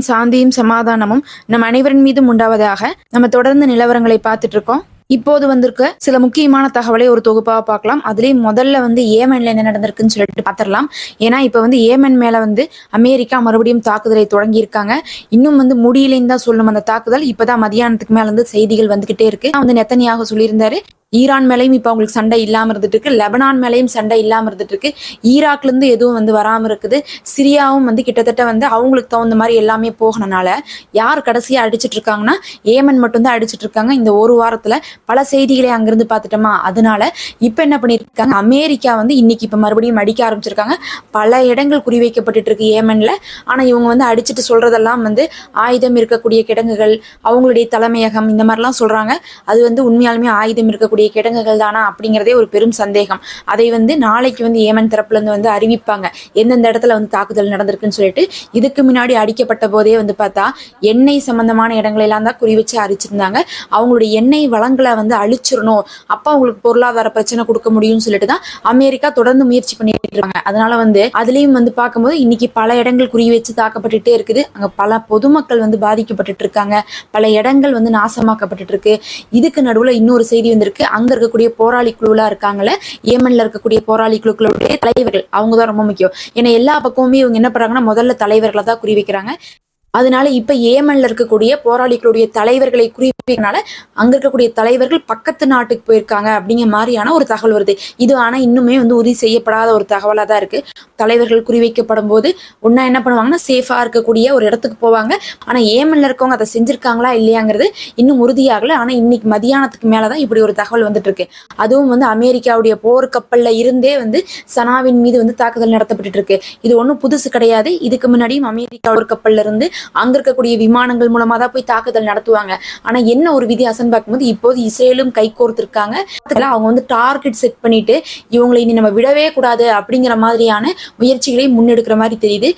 சாந்தியும் சமாதானமும் நம் அனைவரின் மீதும் உண்டாவதாக. நம்ம தொடர்ந்து நிலவரங்களை பார்த்துட்டு இருக்கோம். இப்போது வந்திருக்க சில முக்கியமான தகவலை ஒரு தொகுப்பாக பார்க்கலாம். அதுலேயும் முதல்ல ஏமன்ல என்ன நடந்திருக்குன்னு சொல்லிட்டு பார்த்துடலாம். ஏன்னா இப்ப ஏமன் மேல அமெரிக்கா மறுபடியும் தாக்குதலை தொடங்கியிருக்காங்க. இன்னும் முடியலைன்னு தான் சொல்லணும் அந்த தாக்குதல். இப்பதான் மதியானத்துக்கு மேல செய்திகள் வந்துகிட்டே இருக்கு. நெத்தனியாக சொல்லியிருந்தாரு ஈரான் மேலையும் இப்ப அவங்களுக்கு சண்டை இல்லாம இருந்துட்டு இருக்கு. லெபனான் மேலையும் சண்டை இல்லாம இருந்துட்டு இருக்கு. ஈராக்ல இருந்து எதுவும் வராம இருக்குது. சிரியாவும் கிட்டத்தட்ட அவங்களுக்கு தகுந்த மாதிரி எல்லாமே போகணும்னால யார் கடைசியா அடிச்சிட்டு இருக்காங்கன்னா ஏமன் மட்டும் தான் அடிச்சிட்டு இருக்காங்க. இந்த ஒரு வாரத்துல பல செய்திகளை அங்கிருந்து பார்த்துட்டோமா. அதனால இப்ப என்ன பண்ணிருக்காங்க, அமெரிக்கா இன்னைக்கு இப்ப மறுபடியும் அடிக்க ஆரம்பிச்சிருக்காங்க. பல இடங்கள் குறிவைக்கப்பட்டு இருக்கு ஏமன்ல. ஆனா இவங்க அடிச்சுட்டு சொல்றதெல்லாம் ஆயுதம் இருக்கக்கூடிய கிடங்குகள், அவங்களுடைய தலைமையகம், இந்த மாதிரிலாம் சொல்றாங்க. அது உண்மையாலுமே ஆயுதம் இருக்கக்கூடிய கிடங்குகள் தானா அப்படிங்கிறதே ஒரு பெரும் சந்தேகம். அதை நாளைக்கு ஏமன் தரப்புல இருந்து அறிவிப்பாங்க எந்தெந்த இடத்துல தாக்குதல் நடந்திருக்குன்னு சொல்லிட்டு. இதுக்கு முன்னாடி அடிக்கப்பட்ட போதே பார்த்தா எண்ணெய் சம்பந்தமான இடங்களை எல்லாம் தான் குறி வச்சு அரிச்சிருந்தாங்க. அவங்களுடைய எண்ணெய் வளங்களை அழிச்சிடணும், அப்ப அவங்களுக்கு பொருளாதார பிரச்சனை கொடுக்க முடியும்னு சொல்லிட்டு தான் அமெரிக்கா தொடர்ந்து முயற்சி பண்ணிட்டு இருக்காங்க. அதனால அதுலயும் பார்க்கும்போது இன்னைக்கு பல இடங்கள் குறி வச்சு தாக்கப்பட்டுட்டே இருக்குது. அங்க பல பொதுமக்கள் பாதிக்கப்பட்டு இருக்காங்க. பல இடங்கள் நாசமாக்கப்பட்டு இருக்கு. இதுக்கு நடுவுல இன்னொரு செய்தி வந்திருக்கு. அங்க இருக்கக்கூடிய போராளி குழுலாம் இருக்காங்கல்ல, ஏமன்ல இருக்கக்கூடிய போராளி குழுக்களுடைய தலைவர்கள், அவங்க தான் ரொம்ப முக்கியம். ஏன்னா எல்லா பக்கமுமே இவங்க என்ன பண்றாங்கன்னா முதல்ல தலைவர்களை தான் குறி வைக்கிறாங்க. அதனால இப்ப ஏமன்ல இருக்கக்கூடிய போராளிகளுடைய தலைவர்களை குறிப்பினால அங்க இருக்கக்கூடிய தலைவர்கள் பக்கத்து நாட்டுக்கு போயிருக்காங்க அப்படிங்கிற மாதிரியான ஒரு தகவல் வருது. இது ஆனா இன்னுமே உறுதி செய்யப்படாத ஒரு தகவலா தான் இருக்கு. தலைவர்கள் குறிவைக்கப்படும் போது ஒன்னா என்ன பண்ணுவாங்கன்னா சேஃபா இருக்கக்கூடிய ஒரு இடத்துக்கு போவாங்க. ஆனா ஏமன்ல இருக்கவங்க அதை செஞ்சிருக்காங்களா இல்லையாங்கிறது இன்னும் உறுதியாகல. ஆனா இன்னைக்கு மதியானத்துக்கு மேலதான் இப்படி ஒரு தகவல் வந்துட்டு இருக்கு. அதுவும் அமெரிக்காவுடைய போர் கப்பல்ல இருந்தே சனாவின் மீது தாக்குதல் நடத்தப்பட்டு இருக்கு. இது ஒன்றும் புதுசு கிடையாது. இதுக்கு முன்னாடியும் அமெரிக்கா போர் கப்பல்ல இருந்து அங்க இருக்கக்கூடிய விமானங்கள் மூலமா தான் போய் தாக்குதல் நடத்துவாங்க. ஆனா என்ன ஒரு வித்தியாசம் பார்க்கும்போது இப்போது இஸ்ரேலும் கை கோர்த்திருக்காங்க. அவங்க டார்கெட் செட் பண்ணிட்டு இவங்களை இனி நம்ம விடவே கூடாது அப்படிங்கிற மாதிரியான முயற்சிகளை முன்னெடுக்கிற மாதிரி தெரியுது.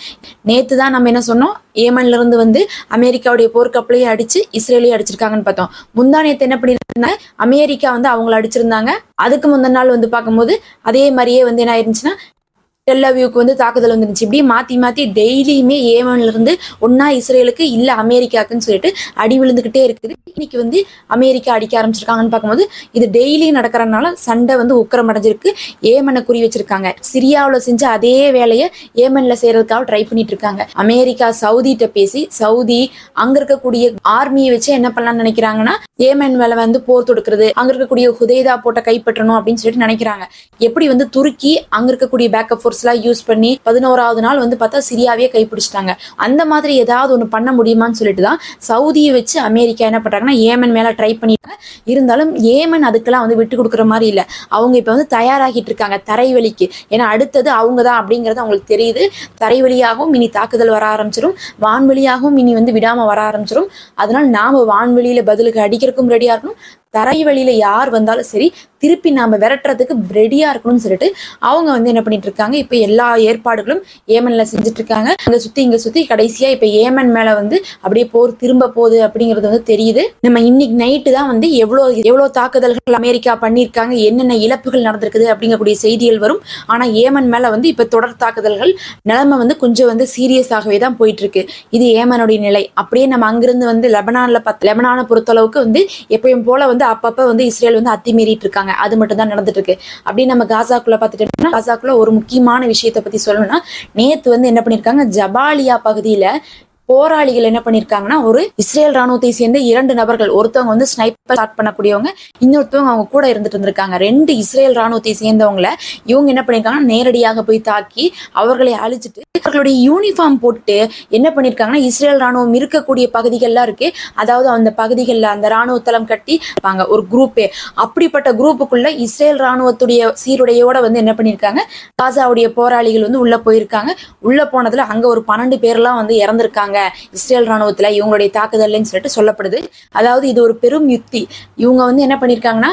நேத்து தான் நம்ம என்ன சொன்னோம், ஏமன்ல இருந்து அமெரிக்காவுடைய போர்க்கப்பலையும் அடிச்சு இஸ்ரேலையும் அடிச்சிருக்காங்கன்னு பார்த்தோம். முந்தா நேத்து என்ன பண்ணிருந்தாங்க, அமெரிக்கா அவங்களை அடிச்சிருந்தாங்க. அதுக்கு முந்தின நாள் பார்க்கும்போது அதே மாதிரியே என்ன ஆயிருந்துச்சுன்னா டெல்லவியூக்கு தாக்குதல் வந்துருச்சு. இப்படி மாத்தி மாத்தி டெய்லியுமே ஏமன்ல இருந்து ஒன்னா இஸ்ரேலுக்கு இல்ல அமெரிக்காக்குன்னு சொல்லிட்டு அடி விழுந்துகிட்டே இருக்குது. இன்னைக்கு அமெரிக்கா அடிக்க ஆரம்பிச்சிருக்காங்கன்னு பார்க்கும்போது இது டெய்லி நடக்கிறதுனால சண்டை உக்கிரம் அடைஞ்சிருக்கு. ஏமனை குறி வச்சிருக்காங்க. சிரியாவுல செஞ்ச அதே வேலையை ஏமன்ல செய்யறதுக்காக ட்ரை பண்ணிட்டு இருக்காங்க. அமெரிக்கா சவுதிட்ட பேசி சவுதி அங்க இருக்கக்கூடிய ஆர்மியை வச்சு என்ன பண்ணலாம்னு நினைக்கிறாங்கன்னா ஏமன் மேல போர் தொடுக்கிறது, அங்க இருக்கக்கூடிய ஹுதைதா போட்ட கைப்பற்றணும் அப்படின்னு சொல்லிட்டு நினைக்கிறாங்க. எப்படி துருக்கி அங்க இருக்கக்கூடிய பேக்கப் யூஸ் பண்ணி 11வது நாள் பார்த்தா சிரியாவே கைப்பிடிச்சிட்டாங்க. அந்த மாதிரி ஏதாவது ஒண்ணு பண்ண முடியுமான்னு சொல்லிட்டு தான் சவுதியை வச்சு அமெரிக்கா என்ன பண்றாங்கன்னா ஏமன் மேல ட்ரை பண்ணிட்டாங்க. இருந்தாலும் ஏமன் அதுக்கெல்லாம் விட்டு கொடுக்குற மாதிரி இல்ல. அவங்க இப்ப தயாராகிட்டு இருக்காங்க தரைவழிக்கு. ஏன்னா அடுத்தது அவங்க தான் அப்படிங்கறது அவங்களுக்கு தெரியுது. தரைவழியாகவும் இனி தாக்குதல் வர ஆரம்பிச்சிடும், வான்வெளியாகவும் இனி விடாம வர ஆரம்பிச்சிடும். அதனால நாம வான்வெளியில பதிலுக்கு அடிக்கிறதுக்கும் ரெடியா இருக்கணும், தரை வழியில யார் வந்தாலும் சரி திருப்பி நாம விரட்டுறதுக்கு ரெடியா இருக்கணும்னு சொல்லிட்டு அவங்க என்ன பண்ணிட்டு இருக்காங்க. இப்ப எல்லா ஏற்பாடுகளும் ஏமன்ல செஞ்சுட்டு இருக்காங்க. இங்க சுத்தி கடைசியா இப்ப ஏமன் மேல அப்படியே போர் திரும்ப போகுது அப்படிங்கிறது தெரியுது. நம்ம இன்னைக்கு நைட்டு தான் எவ்வளவு தாக்குதல்கள் அமெரிக்கா பண்ணிருக்காங்க, என்னென்ன இழப்புகள் நடந்திருக்குது அப்படிங்கக்கூடிய செய்திகள் வரும். ஆனா ஏமன் மேல இப்ப தொடர் தாக்குதல்கள் நிலைமை கொஞ்சம் சீரியஸாகவே தான் போயிட்டு இருக்கு. இது ஏமனுடைய நிலை. அப்படியே நம்ம அங்கிருந்து லெபனானை பொறுத்தளவுக்கு எப்பயும் போல அப்பப்ப இஸ்ரேல் அத்துமீறிட்டு இருக்காங்க. அது மட்டும் தான் நடந்துட்டு இருக்கு. அப்படி நம்ம காசாக்குள்ள பாத்துட்டோம்னா காசாக்குள்ள ஒரு முக்கியமான விஷயத்தை பத்தி சொல்லணும்னா நேத்து என்ன பண்ணிருக்காங்க, ஜபாலியா பகுதியில போராளிகள் என்ன பண்ணிருக்காங்கன்னா ஒரு இஸ்ரேல் ராணுவத்தை சேர்ந்த 2 நபர்கள், ஒருத்தவங்க ஸ்னைப்பர் ஸ்டார்ட் பண்ணக்கூடியவங்க, இன்னொருத்தவங்க அவங்க கூட இருந்துட்டு இருந்திருக்காங்க. 2 இஸ்ரேல் ராணுவத்தை சேர்ந்தவங்கள இவங்க என்ன பண்ணிருக்காங்கன்னா நேரடியாக போய் தாக்கி அவர்களை அழிச்சிட்டு அவர்களுடைய யூனிஃபார்ம் போட்டு என்ன பண்ணிருக்காங்கன்னா இஸ்ரேல் ராணுவம் இருக்கக்கூடிய பகுதிகள்லாம் இருக்கு, அதாவது அந்த பகுதிகளில் அந்த ராணுவ தளம் கட்டி ஒரு குரூப்பே, அப்படிப்பட்ட குரூப்புக்குள்ள இஸ்ரேல் ராணுவத்துடைய சீருடையோட என்ன பண்ணிருக்காங்க காசாவுடைய போராளிகள் உள்ள போயிருக்காங்க. உள்ள போனதுல அங்க ஒரு 12 பேர்லாம் இறந்திருக்காங்க இஸ்ரேல் ராணுவத்துல இவங்களுடைய தாக்குதல்னு சொல்லிட்டு சொல்லப்படுது. அதாவது இது ஒரு பெரும் யுக்தி. இவங்க என்ன பண்ணிருக்காங்கன்னா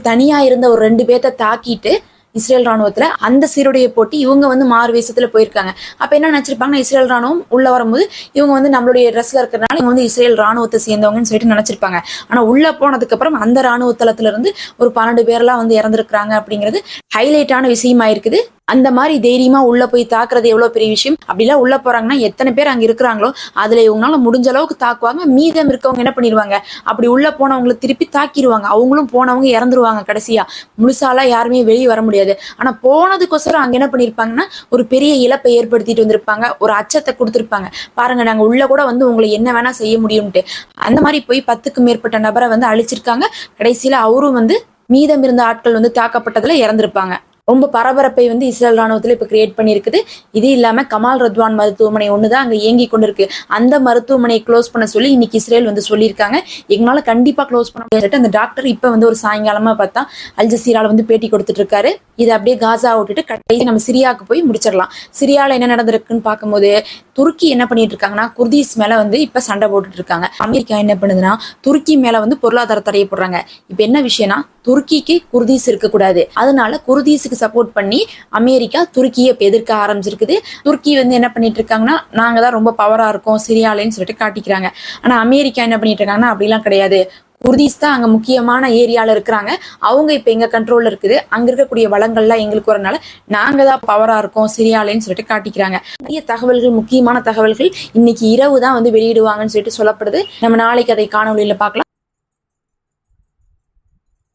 தனியா இருந்த ஒரு 2 பேர்த்த தாக்கிட்டு இஸ்ரேல் ராணுவத்துல அந்த சீருடைய போட்டு இவங்க வந்து மாறு வேஷத்துல போயிருக்காங்க. அப்ப என்ன நினைச்சிருப்பாங்கன்னா, இஸ்ரேல் ராணுவம் உள்ள வரும்போது இவங்க வந்து நம்மளுடைய ட்ரெஸ்ல இருக்கிறதுனால இவங்க வந்து இஸ்ரேல் ராணுவத்தை சேர்ந்தவங்கன்னு சொல்லிட்டு நினைச்சிருப்பாங்க. ஆனா உள்ள போனதுக்கு அப்புறம் அந்த ராணுவ தளத்துல இருந்து ஒரு 12 பேர்லாம் வந்து இறந்துருக்காங்க அப்படிங்கிறது ஹைலைட்டான விஷயமா இருக்குது. அந்த மாதிரி தைரியமா உள்ள போய் தாக்குறது எவ்வளவு பெரிய விஷயம். அப்படிலாம் உள்ள போறாங்கன்னா எத்தனை பேர் அங்க இருக்கிறாங்களோ அதுல இவங்களால முடிஞ்ச அளவுக்கு தாக்குவாங்க. மீதம் இருக்கவங்க என்ன பண்ணிடுவாங்க, அப்படி உள்ள போனவங்களை திருப்பி தாக்கிடுவாங்க. அவங்களும் போனவங்க இறந்துருவாங்க. கடைசியா முழுசாலாம் யாருமே வெளியே வர முடியாது. ஆனா போனதுக்கோசரம் அங்க என்ன பண்ணிருப்பாங்கன்னா ஒரு பெரிய இழப்பை ஏற்படுத்திட்டு வந்திருப்பாங்க. ஒரு அச்சத்தை கொடுத்திருப்பாங்க. பாருங்க, நாங்க உள்ள கூட வந்து உங்களை என்ன வேணா செய்ய முடியும்ட்டு. அந்த மாதிரி போய் 10க்கும் மேற்பட்ட நபரை வந்து அழிச்சிருக்காங்க. கடைசியில அவரும் வந்து மீதம் இருந்த ஆட்கள் வந்து தாக்கப்பட்டதுல இறந்திருப்பாங்க. ரொம்ப பரபரப்பை வந்து இஸ்ரேல் ராணுவத்துல இப்ப கிரியேட் பண்ணிருக்குது. இது இல்லாம கமால் ரத்வான் மருத்துவமனை ஒண்ணுதான் அங்க இயங்கி கொண்டிருக்கு. அந்த மருத்துவமனையை க்ளோஸ் பண்ண சொல்லி இன்னைக்கு இஸ்ரேல் வந்து சொல்லியிருக்காங்க. எங்களால கண்டிப்பா க்ளோஸ் பண்ண முடியாது. அந்த டாக்டர் இப்ப வந்து ஒரு சாயங்காலமா பார்த்தா அல் ஜசீரால வந்து பேட்டி கொடுத்துட்டு இருக்காரு. இதை அப்படியே காசா விட்டுட்டு கடைசி நம்ம சிரியாவுக்கு போய் முடிச்சிடலாம். சிரியால என்ன நடந்திருக்குன்னு பார்க்கும்போது துருக்கி என்ன பண்ணிட்டு இருக்காங்கன்னா குர்தீஸ் மேல வந்து இப்ப சண்டை போட்டுட்டு இருக்காங்க. அமெரிக்கா என்ன பண்ணுதுன்னா துருக்கி மேல வந்து பொருளாதார தடையை போடுறாங்க. இப்ப என்ன விஷயம்னா துருக்கிக்கு குர்தீஸ் இருக்கக்கூடாது. அதனால குர்தீஸுக்கு சப்போர்ட் பண்ணி அமெரிக்கா துருக்கியை எதிர்க்க ஆரம்பிச்சிருக்குது. துருக்கி வந்து என்ன பண்ணிட்டு இருக்காங்கன்னா நாங்க தான் ரொம்ப பவரா இருக்கோம் சிரியாலன்னு சொல்லிட்டு காட்டிக்கிறாங்க. ஆனா அமெரிக்கா என்ன பண்ணிட்டு இருக்காங்கன்னா அப்படிலாம் கிடையாது. குர்தீஸ் தான் அங்க முக்கியமான ஏரியால இருக்கிறாங்க. அவங்க இப்ப எங்க கண்ட்ரோல்ல இருக்குது. அங்க இருக்கக்கூடிய வளங்கள்லாம் எங்களுக்கு வரனால நாங்க தான் பவரா இருக்கோம் சிரியாலன்னு சொல்லிட்டு காட்டிக்கிறாங்க. நிறைய தகவல்கள், முக்கியமான தகவல்கள் இன்னைக்கு இரவு தான் வந்து வெளியிடுவாங்கன்னு சொல்லிட்டு சொல்லப்படுது. நம்ம நாளைக்கு அதை காணொலியில பார்க்கலாம்.